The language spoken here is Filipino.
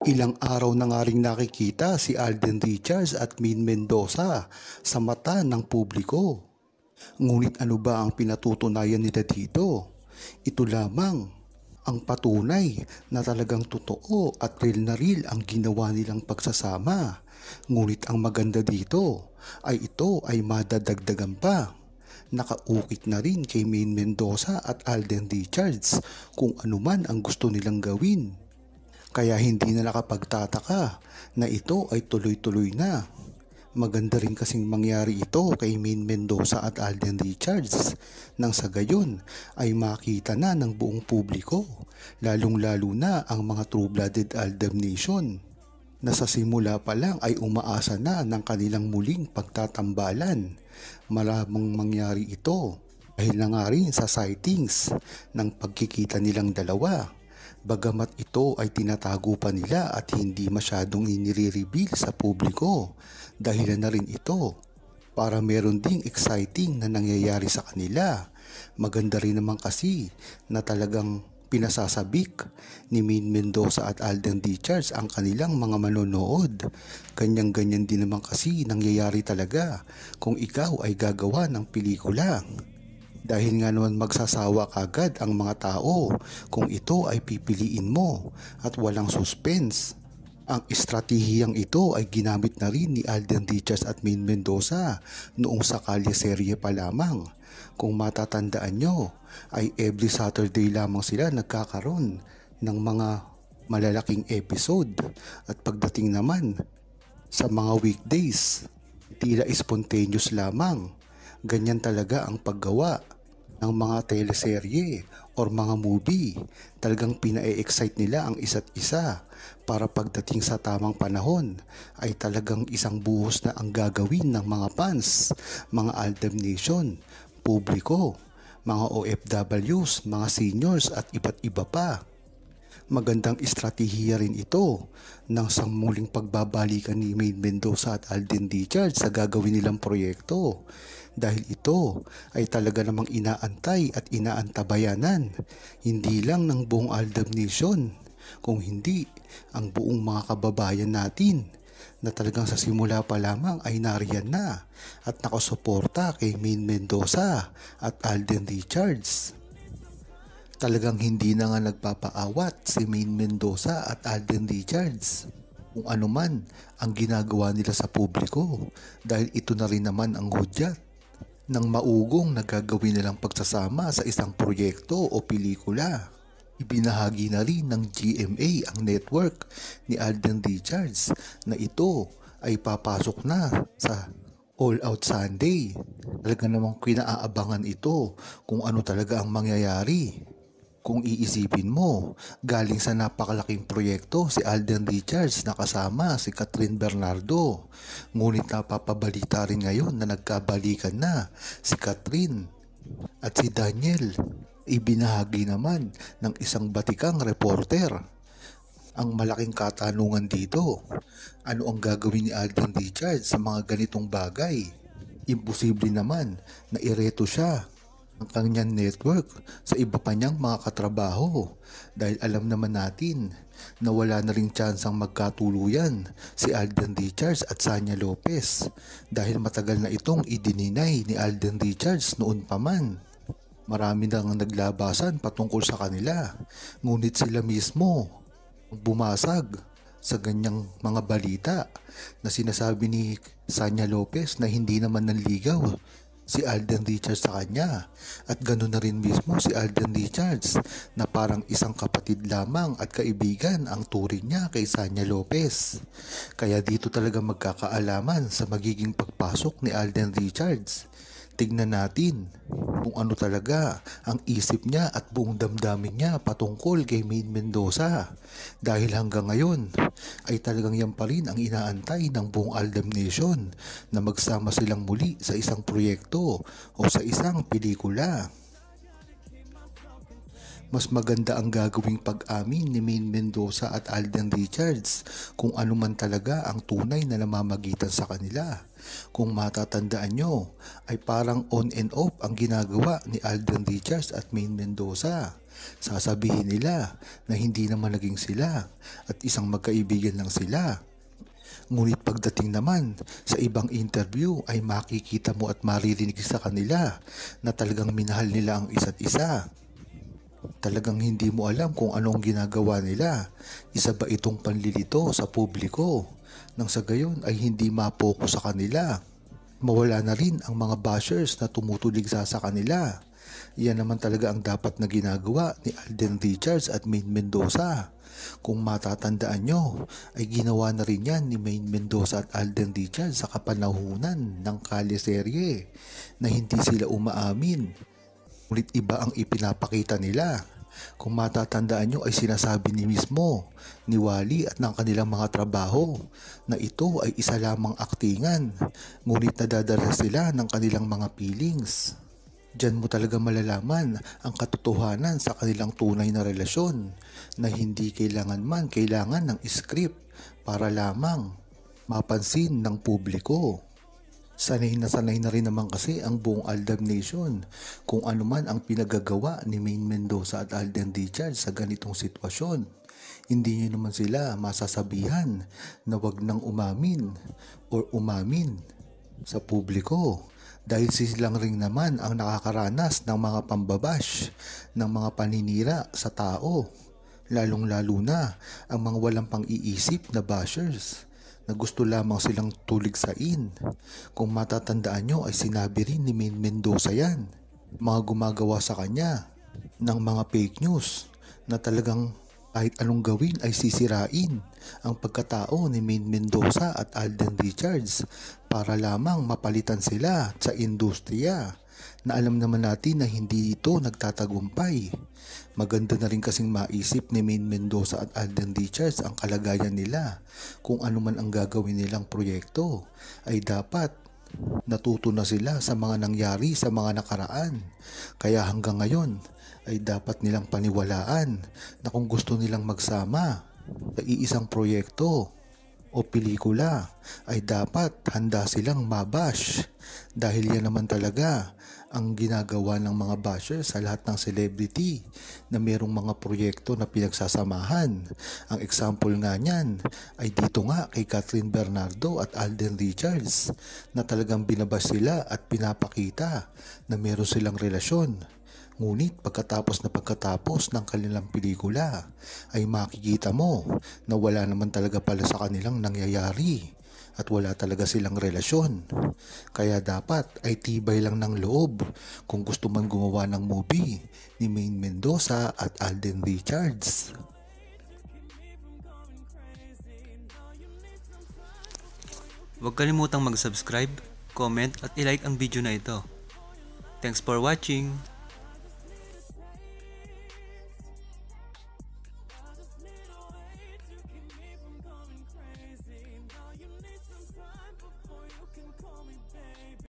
Ilang araw na nga ring nakikita si Alden Richards at Maine Mendoza sa mata ng publiko. Ngunit ano ba ang pinatutunayan nila dito? Ito lamang ang patunay na talagang totoo at real ang ginawa nilang pagsasama. Ngunit ang maganda dito ay ito ay madadagdagan pa. Nakaukit na rin kay Maine Mendoza at Alden Richards kung ano man ang gusto nilang gawin. Kaya hindi na nakapagtataka na ito ay tuloy-tuloy na. Maganda rin kasing mangyari ito kay Maine Mendoza at Alden Richards nang sa gayon ay makita na ng buong publiko, lalong-lalo na ang mga true-blooded Aldam Nation na sa simula pa lang ay umaasa na ng kanilang muling pagtatambalan. Malamang mangyari ito dahil na nga rin sa sightings ng pagkikita nilang dalawa. Bagamat ito ay tinatago pa nila at hindi masyadong inire-reveal sa publiko, dahilan na rin ito para meron ding exciting na nangyayari sa kanila. Maganda rin naman kasi na talagang pinasasabik ni Maine Mendoza at Alden Richards ang kanilang mga manonood. Ganyan-ganyan din naman kasi nangyayari talaga kung ikaw ay gagawa ng pelikula. Dahil nga naman magsasawa kagad ang mga tao kung ito ay pipiliin mo at walang suspense. Ang estratehiyang ito ay ginamit na rin ni Alden Richards at Maine Mendoza noong sa Kalye serye pa lamang. Kung matatandaan nyo ay every Saturday lamang sila nagkakaroon ng mga malalaking episode at pagdating naman sa mga weekdays tila spontaneous lamang. Ganyan talaga ang paggawa ng mga teleserye or mga movie. Talagang pina-excite nila ang isa't isa para pagdating sa tamang panahon ay talagang isang buhos na ang gagawin ng mga fans, mga Aldam Nation, publiko, mga OFWs, mga seniors at iba't iba pa. Magandang estratehiya rin ito ng muling pagbabalikan ni Maine Mendoza at Alden Richards sa gagawin nilang proyekto. Dahil ito ay talaga namang inaantay at inaantabayanan, hindi lang ng buong Aldam Nation, kung hindi ang buong mga kababayan natin na talagang sa simula pa lamang ay nariyan na at nakasuporta kay Maine Mendoza at Alden Richards. Talagang hindi na nga nagpapaawat si Maine Mendoza at Alden Richards kung ano man ang ginagawa nila sa publiko dahil ito na rin naman ang hudyat ng maugong na gagawin nilang pagsasama sa isang proyekto o pelikula. Ibinahagi na rin ng GMA ang network ni Alden Richards na ito ay papasok na sa All Out Sunday. Talaga namang kinaabangan ito kung ano talaga ang mangyayari. Kung iisipin mo, galing sa napakalaking proyekto si Alden Richards na kasama si Catherine Bernardo. Ngunit napapabalita rin ngayon na nagkabalikan na si Catherine at si Daniel. Ibinahagi naman ng isang batikang reporter. Ang malaking katanungan dito, ano ang gagawin ni Alden Richards sa mga ganitong bagay? Imposible naman na ireto siya ang kanyang network sa iba pa niyang mga katrabaho dahil alam naman natin na wala na ring tsansang magkatuluyan si Alden Richards at Sanya Lopez dahil matagal na itong idininay ni Alden Richards noon pa man. Marami nang naglabasan patungkol sa kanila, ngunit sila mismo ang bumasag sa ganyang mga balita na sinasabi ni Sanya Lopez na hindi naman nanligaw si Alden Richards sa kanya at ganoon na rin mismo si Alden Richards na parang isang kapatid lamang at kaibigan ang turing niya kay Sanya Lopez. Kaya dito talaga magkakaalaman sa magiging pagpasok ni Alden Richards. Tignan natin kung ano talaga ang isip niya at buong damdamin niya patungkol kay Maine Mendoza. Dahil hanggang ngayon ay talagang yan pa rin ang inaantay ng buong Aldam Nation na magsama silang muli sa isang proyekto o sa isang pelikula. Mas maganda ang gagawing pag-amin ni Maine Mendoza at Alden Richards kung ano man talaga ang tunay na namamagitan sa kanila. Kung matatandaan nyo, ay parang on and off ang ginagawa ni Alden Richards at Maine Mendoza. Sasabihin nila na hindi naman naging sila at isang magkaibigan lang sila. Ngunit pagdating naman sa ibang interview ay makikita mo at maririnig sa kanila na talagang minahal nila ang isa't isa. Talagang hindi mo alam kung anong ginagawa nila. Isa ba itong panlilito sa publiko? Nang sa gayon ay hindi mapokus sa kanila. Mawala na rin ang mga bashers na tumutuligsa sa kanila. Yan naman talaga ang dapat na ginagawa ni Alden Richards at Maine Mendoza. Kung matatandaan nyo, ay ginawa na rin yan ni Maine Mendoza at Alden Richards sa kapanahunan ng Kaliserye na hindi sila umaamin. Ngunit iba ang ipinapakita nila. Kung matatandaan nyo ay sinasabi ni mismo, ni Wally at ng kanilang mga trabaho na ito ay isa lamang aktingan, ngunit nadadala sila ng kanilang mga feelings. Diyan mo talaga malalaman ang katotohanan sa kanilang tunay na relasyon na hindi kailangan ng script para lamang mapansin ng publiko. Sanay na rin naman kasi ang buong Aldab Nation kung ano man ang pinagagawa ni Maine Mendoza at Alden Richards sa ganitong sitwasyon. Hindi nyo naman sila masasabihan na wag nang umamin sa publiko dahil silang ring naman ang nakakaranas ng mga pambabash, ng mga paninira sa tao, lalong-lalo na ang mga walang pang-iisip na bashers na gusto lamang silang tuligsain. Kung matatandaan nyo ay sinabi rin ni Maine Mendoza yan, mga gumagawa sa kanya ng mga fake news na talagang kahit anong gawin ay sisirain ang pagkatao ni Maine Mendoza at Alden Richards para lamang mapalitan sila sa industriya na alam naman natin na hindi ito nagtatagumpay. Maganda na rin kasing maisip ni Maine Mendoza at Alden Richards ang kalagayan nila. Kung ano man ang gagawin nilang proyekto ay dapat natuto na sila sa mga nangyari sa mga nakaraan. Kaya hanggang ngayon ay dapat nilang paniwalaan na kung gusto nilang magsama sa iisang proyekto o pelikula ay dapat handa silang mabash dahil yan naman talaga ang ginagawa ng mga basher sa lahat ng celebrity na mayroong mga proyekto na pinagsasamahan. Ang example nga niyan ay dito nga kay Catherine Bernardo at Alden Richards na talagang binabash sila at pinapakita na meron silang relasyon. Ngunit pagkatapos ng kanilang pelikula ay makikita mo na wala naman talaga pala sa kanilang nangyayari at wala talaga silang relasyon. Kaya dapat ay tibay lang ng loob kung gusto man gumawa ng movie ni Maine Mendoza at Alden Richards. Huwag kalimutang mag-subscribe, comment at i-like ang video na ito. Thanks for watching!